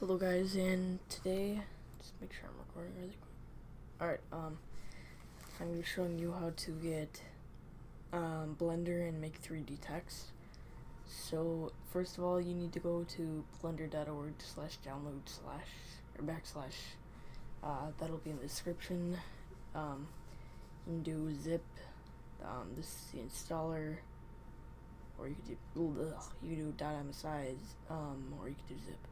Hello guys, and today, just make sure I'm recording really quick. Alright, I'm going to be showing you how to get Blender and make 3D text. So, first of all, you need to go to blender.org/download/ that'll be in the description. You can do zip, this is the installer, or you could do .msi, or you could do zip.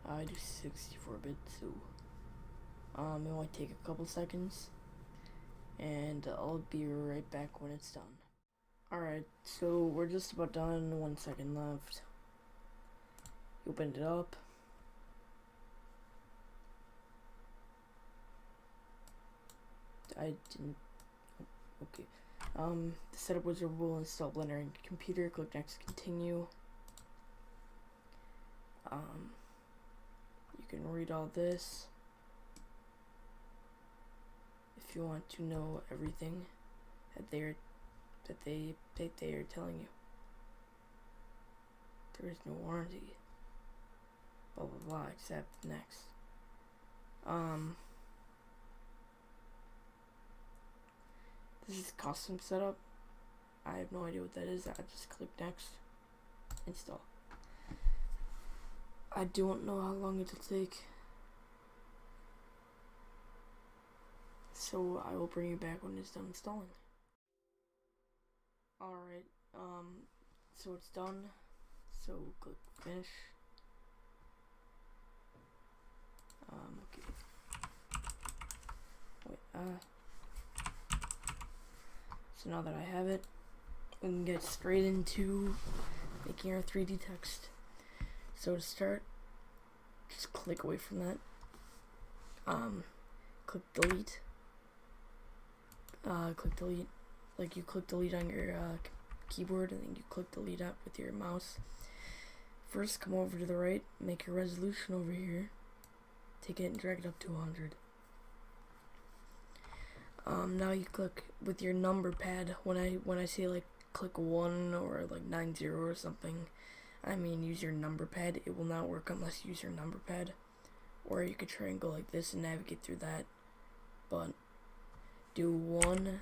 I do 64-bit, so it might take a couple seconds, and I'll be right back when it's done. Alright, so we're just about done, 1 second left. You open it up. I didn't, okay. The setup wizard will install Blender on your computer. Click next, continue. You can read all this if you want to know everything that they are telling you. There is no warranty. Blah blah blah. Except next. This is custom setup. I have no idea what that is. I just click next. Install. I don't know how long it'll take, so I will bring you back when it's done installing. Alright, so it's done, so click finish. Okay. Wait, so now that I have it, we can get straight into making our 3D text. So to start, just click away from that. Click delete. Click delete. Like you click delete on your keyboard, and then you click delete up with your mouse. First, come over to the right, make your resolution over here. Take it and drag it up to 100. Now you click with your number pad. When I say like click 1 or like 90 or something, I mean use your number pad. It will not work unless you use your number pad. Or you could try and go like this and navigate through that. But do 1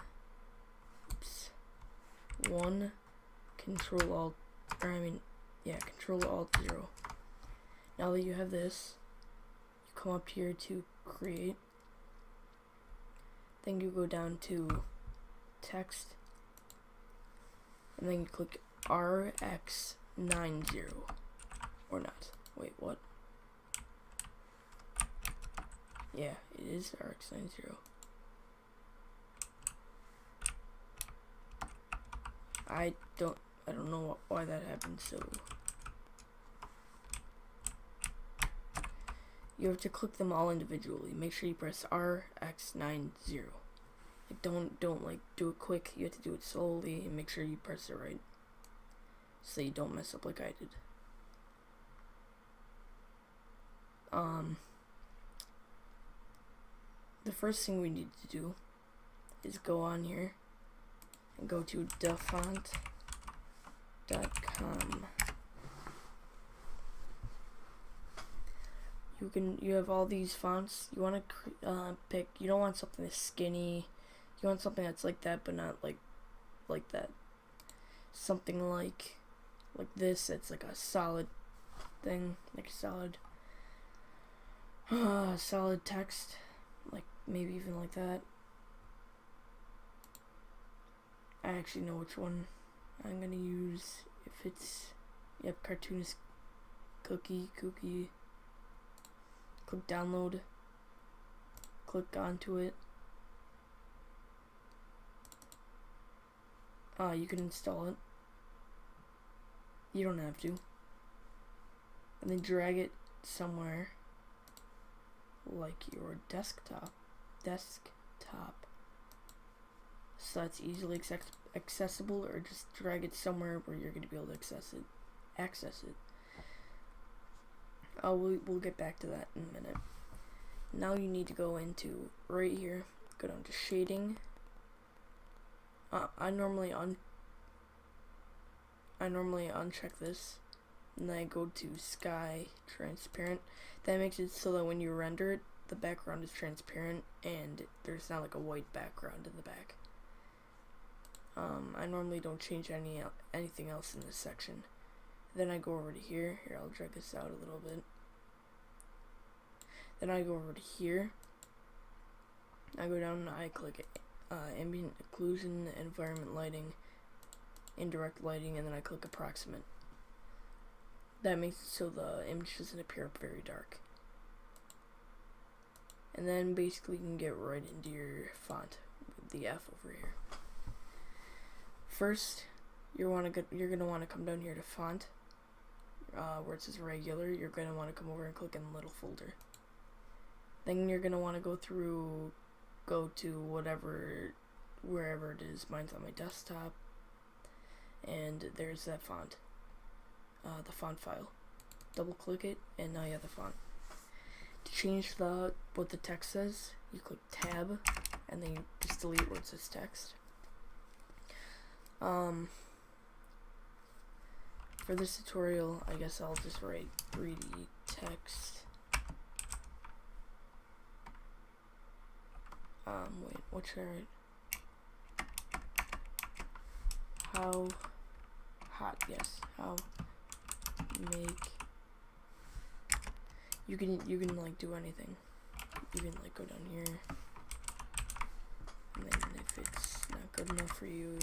Control Alt, Control Alt 0. Now that you have this, you come up here to create. Then you go down to text, and then you click RX90, or not. Wait, what? Yeah, it is RX90. I don't know why that happened. So you have to click them all individually. Make sure you press RX90. Like don't like do it quick. You have to do it slowly and make sure you press it right, so you don't mess up like I did. The first thing we need to do is go on here and go to dafont.com. You have all these fonts. You want to pick. You don't want something that's skinny. You want something that's like that, but not like that. Something like this. It's like a solid thing, like a solid text, like maybe even like that. I actually know which one I'm gonna use. If it's, yep, cartoonist cookie. Click download. Click onto it. You can install it. You don't have to. And then drag it somewhere, like your desktop. So that's easily accessible, or just drag it somewhere where you're going to be able to access it. We'll get back to that in a minute. Now you need to go into right here, go down to shading. I normally uncheck this. and then I go to sky transparent. That makes it so that when you render it, the background is transparent and there's not like a white background in the back. I normally don't change anything else in this section. Then I go over to here. Here, I'll drag this out a little bit. Then I go over to here. I go down and I click ambient occlusion, environment lighting, indirect lighting, and then I click approximate. That makes it so the image doesn't appear very dark. And then basically you can get right into your font with the F over here. First, you're gonna want to come down here to font, where it says regular. You're gonna want to come over and click in little folder. Then you're gonna want to go to wherever it is. Mine's on my desktop, and there's that font, the font file. Double click it, and now you have the font. To change what the text says, you click tab, and then you just delete where it says text. For this tutorial, I guess I'll just write 3D text. Wait, what should I write? How hot, yes. How make, you can like do anything. You can like go down here, and then if it's not good enough for you,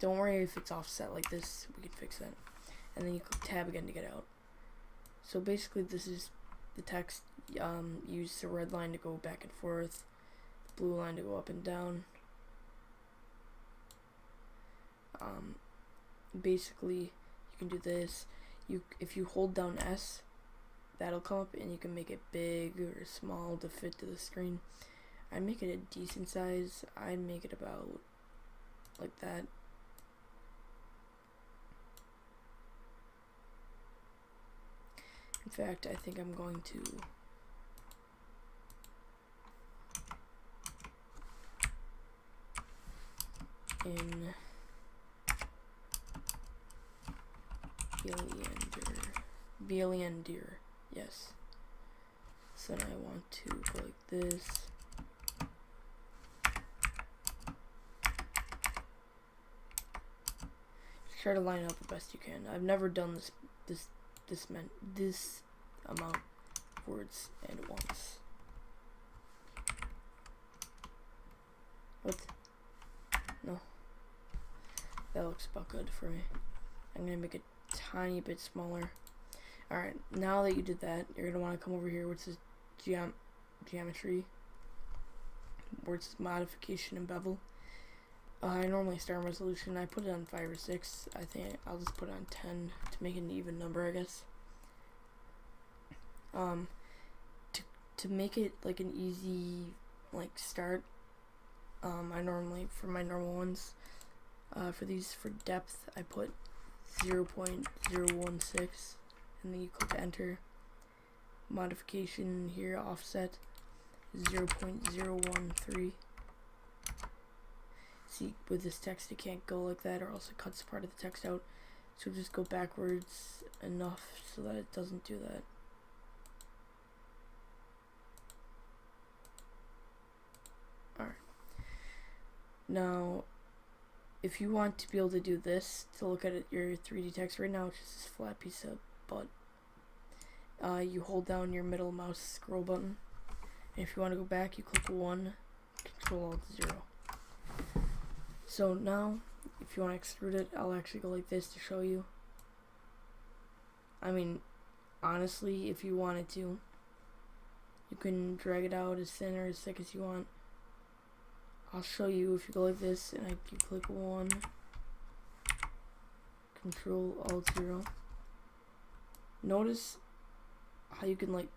don't worry if it's offset like this, we can fix that. And then you click tab again to get out. So basically this is the text. Use the red line to go back and forth, the blue line to go up and down. Basically you can do this. If you hold down S, that'll come up and you can make it big or small to fit to the screen. I'd make it a decent size. I'd make it about like that. In fact, I think I'm going to Beliender, yes. So then I want to go like this. Just try to line up the best you can. I've never done this amount of words at once. What? No. That looks about good for me. I'm gonna make it a tiny bit smaller. Alright, now that you did that, you're gonna want to come over here where it says geometry, where it says modification and bevel. I normally start on resolution. I put it on 5 or 6. I think I'll just put it on 10 to make it an even number, I guess. To make it like an easy like start, I normally, for my normal ones, for depth, I put 0.016, and then you click enter. Modification here, offset 0.013. See, with this text it can't go like that or else it cuts part of the text out, so just go backwards enough so that it doesn't do that. Alright, now if you want to be able to do this, to look at your 3D text right now, which is this flat piece of butt, you hold down your middle mouse scroll button, and if you want to go back, you click 1, Control Alt 0. So now, if you want to extrude it, I'll actually go like this to show you. I mean, honestly, if you wanted to, you can drag it out as thin or as thick as you want. I'll show you. If you go like this and you click 1, Control Alt 0. Notice how you can, like,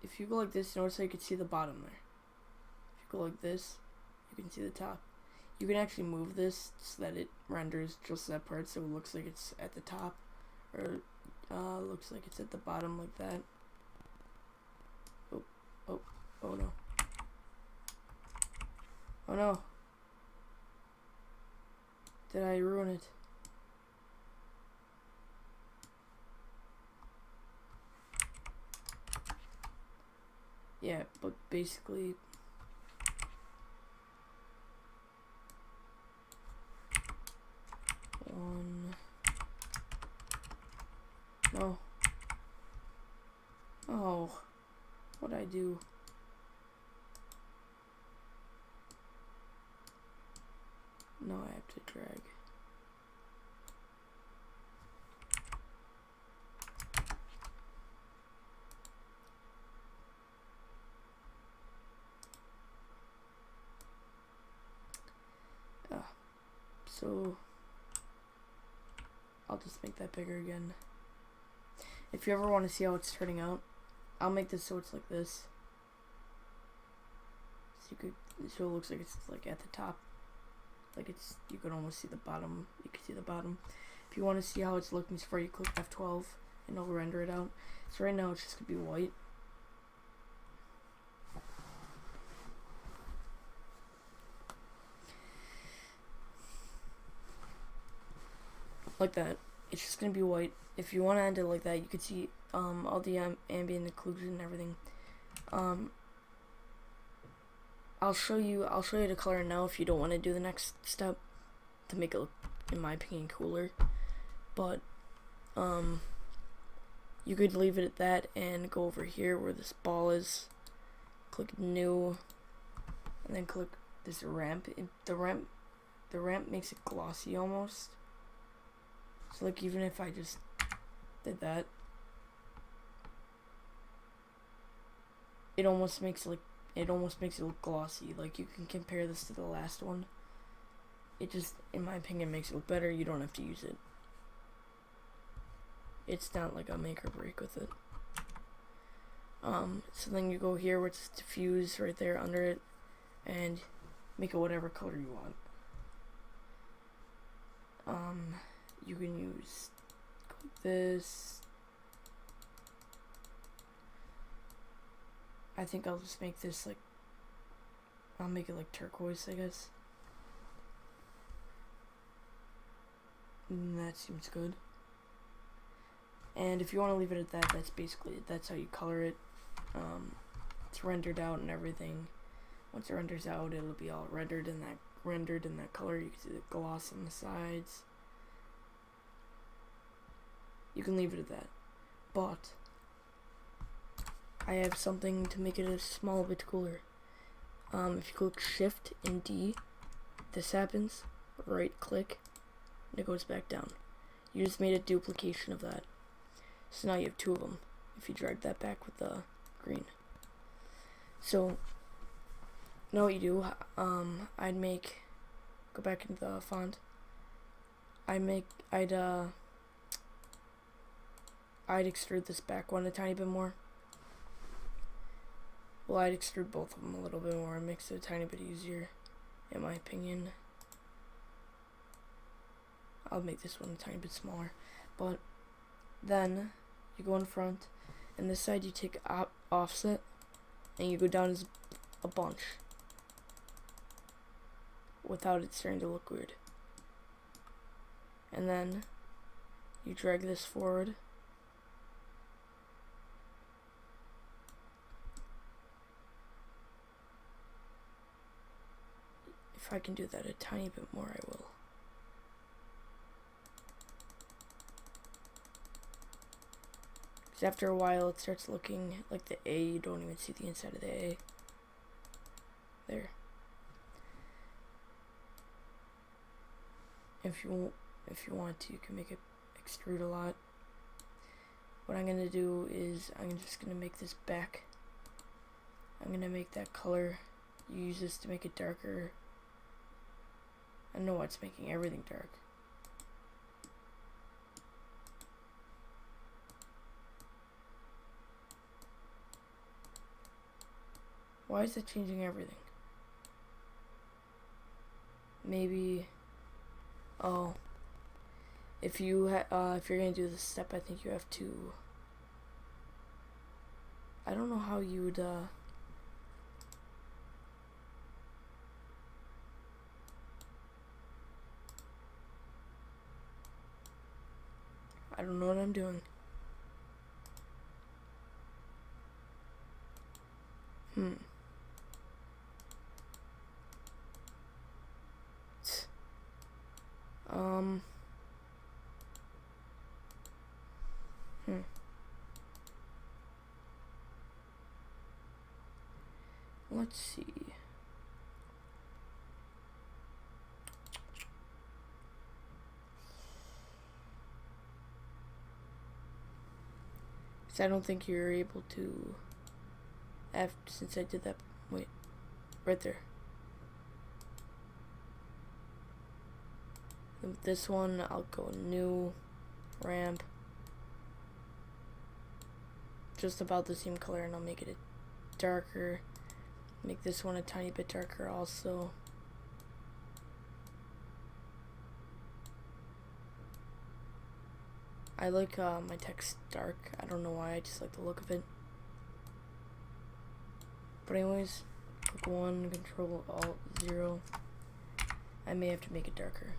if you go like this, notice how you can see the bottom there. If you go like this, you can see the top. You can actually move this so that it renders just that part, so it looks like it's at the top, or looks like it's at the bottom like that. Oh no. Oh no. Did I ruin it? yeah, but basically, one, no, oh, what'd I do? No, I have to drag. So I'll just make that bigger again. If you ever want to see how it's turning out, I'll make this so it's like this. So it looks like it's like at the top. Like you can almost see the bottom. You can see the bottom. If you want to see how it's looking so far, you click F12 and it'll render it out. So right now it's just gonna be white. Like that. It's just gonna be white. If you want to end it like that, you can see all the ambient occlusion and everything. I'll show you the color now if you don't want to do the next step to make it look, in my opinion, cooler. But you could leave it at that and go over here where this ball is, click new, and then click this ramp. The ramp makes it glossy almost. So like even if I just did that, it almost makes it look glossy. Like you can compare this to the last one. It just, in my opinion, makes it look better. You don't have to use it. It's not like a make or break with it. So then you go here where it's diffuse right there under it, and make it whatever color you want. You can use this. I think I'll just make this like, I'll make it like turquoise, I guess. And that seems good. And if you want to leave it at that, that's basically it. That's how you color it. It's rendered out and everything. Once it renders out, it'll be all rendered in that color. You can see the gloss on the sides. You can leave it at that. But I have something to make it a small bit cooler. If you click Shift and D, this happens. Right click, and it goes back down. You just made a duplication of that. So now you have two of them. If you drag that back with the green. So now what you do, go back into the font. I'd extrude this back one a tiny bit more. Well, I'd extrude both of them a little bit more. It makes it a tiny bit easier, in my opinion. I'll make this one a tiny bit smaller. But then you go in front, and this side you take offset, and you go down as a bunch without it starting to look weird. And then you drag this forward. If I can do that a tiny bit more, I will. Because after a while, it starts looking like the A. You don't even see the inside of the A. There. If you want to, you can make it extrude a lot. What I'm going to do is I'm just going to make this back. I'm going to make that color. You use this to make it darker. I know it's making everything dark. Why is it changing everything? Maybe, oh, if you're gonna do this step, I think you have to. I don't know how you would. I don't know what I'm doing. Hmm. Um. Hmm. Let's see. So I don't think you're able to. Since I did that. Wait. Right there. And with this one, I'll go new ramp. Just about the same color, and I'll make it a darker. Make this one a tiny bit darker also. I like my text dark. I don't know why, I just like the look of it. But anyways, click 1, Control Alt 0. I may have to make it darker.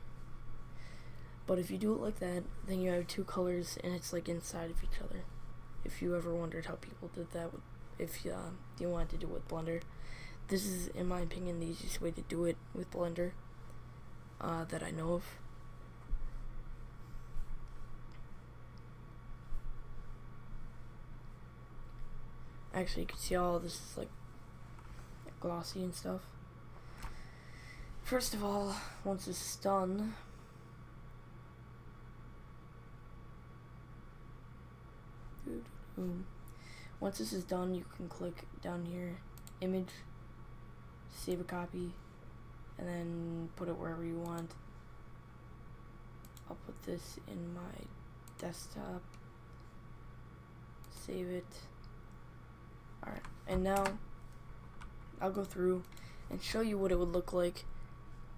But if you do it like that, then you have two colors and it's like inside of each other. If you ever wondered how people did that, if you wanted to do it with Blender, this is, in my opinion, the easiest way to do it with Blender that I know of. Actually, you can see all this is like glossy and stuff. First of all, once this is done, once this is done, you can click down here, image, save a copy, and then put it wherever you want. I'll put this in my desktop, save it. Alright, and now I'll go through and show you what it would look like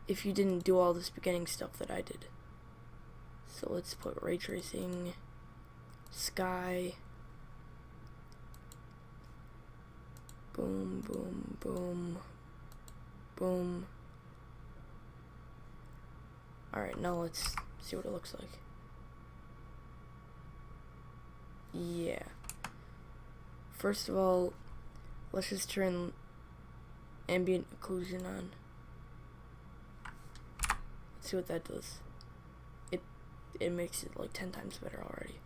if you didn't do all this beginning stuff that I did. So let's put ray tracing, sky, boom, boom, boom, boom. Alright, now let's see what it looks like. Yeah. First of all, let's just turn ambient occlusion on. Let's see what that does. It makes it like 10 times better already.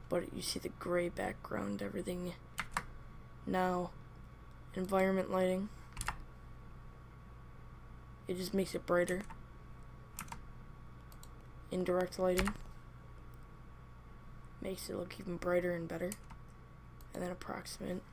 But you see the gray background, everything. Now, environment lighting. It just makes it brighter. Indirect lighting makes it look even brighter and better. And then approximate